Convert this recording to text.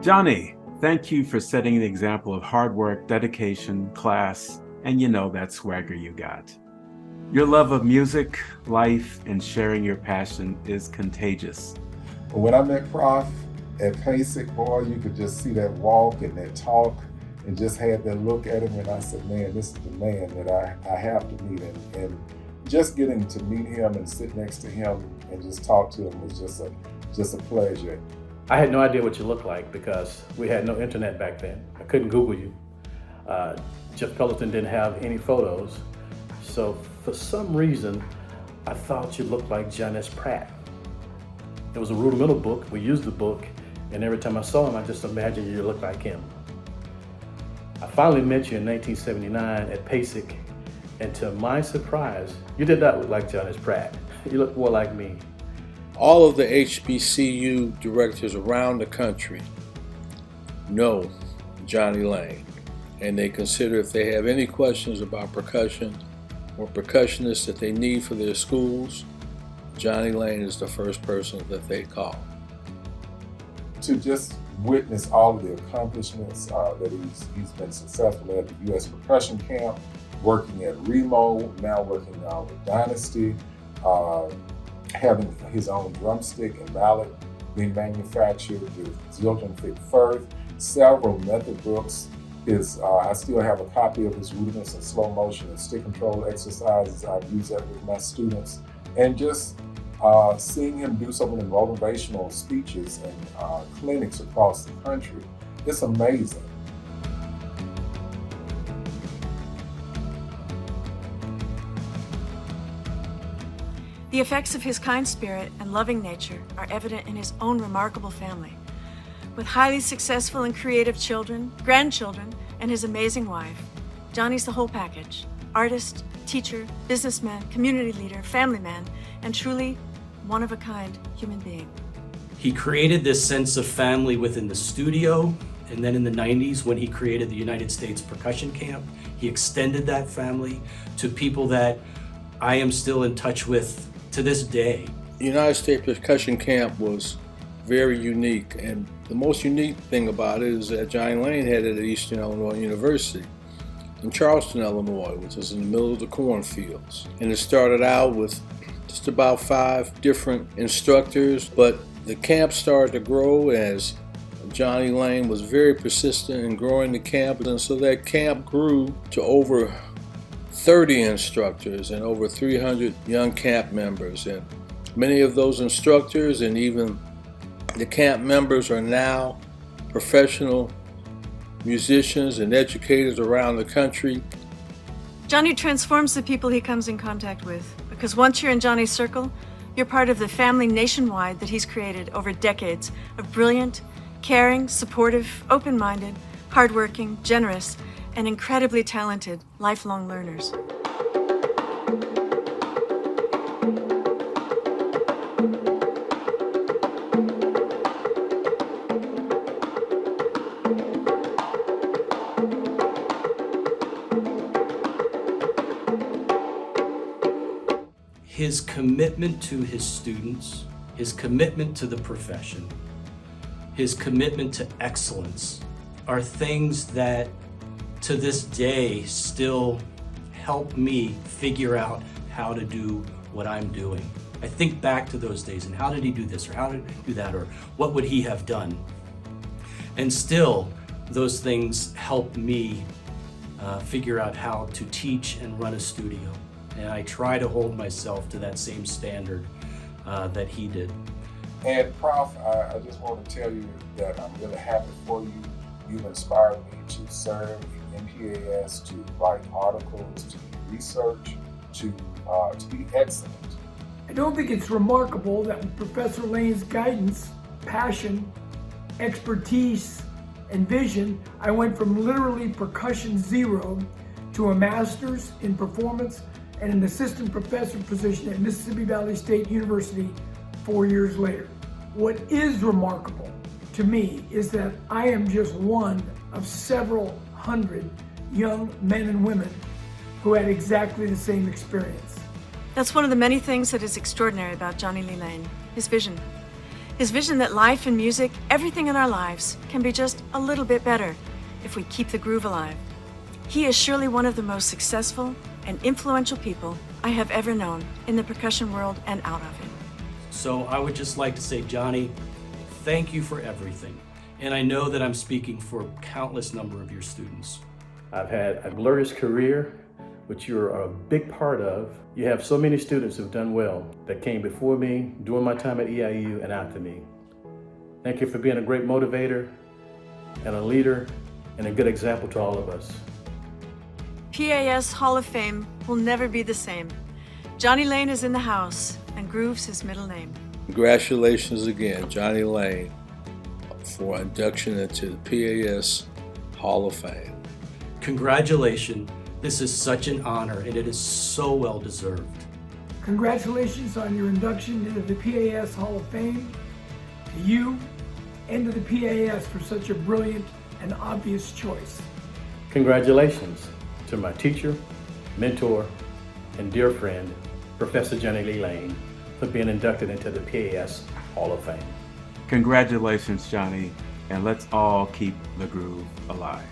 Johnny, thank you for setting the example of hard work, dedication, class, and you know that swagger you got. Your love of music, life, and sharing your passion is contagious. When I met Prof at PASIC, boy, you could just see that walk and that talk and just had that look at him, and I said, man, this is the man that I have to meet. And just getting to meet him and sit next to him and just talk to him was just a pleasure. I had no idea what you looked like because we had no internet back then. I couldn't Google you. Jeff Pelleton didn't have any photos. So for some reason, I thought you looked like John S. Pratt. It was a rudimental book. We used the book, and every time I saw him, I just imagined you looked like him. I finally met you in 1979 at PASIC, and to my surprise, you did not look like John S. Pratt. You look more like me. All of the HBCU directors around the country know Johnny Lane, and they consider if they have any questions about percussion or percussionists that they need for their schools, Johnny Lane is the first person that they call. To just witness all of the accomplishments that he's been successful at the U.S. Percussion Camp, working at Remo, now working with Dynasty, having his own drumstick and mallet being manufactured with Zildjian Thick Firth, several method books. I still have a copy of his rudiments in slow motion and stick control exercises. I've used that with my students. And just seeing him do some of the motivational speeches and clinics across the country, it's amazing. The effects of his kind spirit and loving nature are evident in his own remarkable family. With highly successful and creative children, grandchildren, and his amazing wife, Johnny's the whole package: artist, teacher, businessman, community leader, family man, and truly one-of-a-kind human being. He created this sense of family within the studio, and then in the 90s when he created the United States Percussion Camp, he extended that family to people that I am still in touch with to this day. The United States Percussion Camp was very unique, and the most unique thing about it is that Johnny Lane had it at Eastern Illinois University in Charleston, Illinois, which is in the middle of the cornfields. And it started out with just about 5 different instructors, but the camp started to grow as Johnny Lane was very persistent in growing the camp, and so that camp grew to over 30 instructors and over 300 young camp members. And many of those instructors and even the camp members are now professional musicians and educators around the country. Johnny transforms the people he comes in contact with, because once you're in Johnny's circle, you're part of the family nationwide that he's created over decades of brilliant, caring, supportive, open-minded, hardworking, generous, and incredibly talented lifelong learners. His commitment to his students, his commitment to the profession, his commitment to excellence are things that to this day still help me figure out how to do what I'm doing. I think back to those days and how did he do this, or how did he do that, or what would he have done? And still, those things help me figure out how to teach and run a studio. And I try to hold myself to that same standard that he did. And Prof, I just want to tell you that I'm really happy for you. You've inspired me to serve MPAS, to write articles, to do research, to be excellent. I don't think it's remarkable that with Professor Lane's guidance, passion, expertise, and vision, I went from literally percussion zero to a master's in performance and an assistant professor position at Mississippi Valley State University 4 years later. What is remarkable to me is that I am just one of several hundred young men and women who had exactly the same experience. That's one of the many things that is extraordinary about Johnny Lee Lane, his vision. His vision that life and music, everything in our lives, can be just a little bit better if we keep the groove alive. He is surely one of the most successful and influential people I have ever known in the percussion world and out of it. So I would just like to say, Johnny, thank you for everything. And I know that I'm speaking for a countless number of your students. I've had a glorious career, which you're a big part of. You have so many students who've done well that came before me, during my time at EIU, and after me. Thank you for being a great motivator and a leader and a good example to all of us. PAS Hall of Fame will never be the same. Johnny Lane is in the house, and Groove's his middle name. Congratulations again, Johnny Lane, for induction into the PAS Hall of Fame. Congratulations. This is such an honor, and it is so well deserved. Congratulations on your induction into the PAS Hall of Fame, to you and to the PAS for such a brilliant and obvious choice. Congratulations to my teacher, mentor, and dear friend, Professor Johnny Lee Lane, for being inducted into the PAS Hall of Fame. Congratulations, Johnny, and let's all keep the groove alive.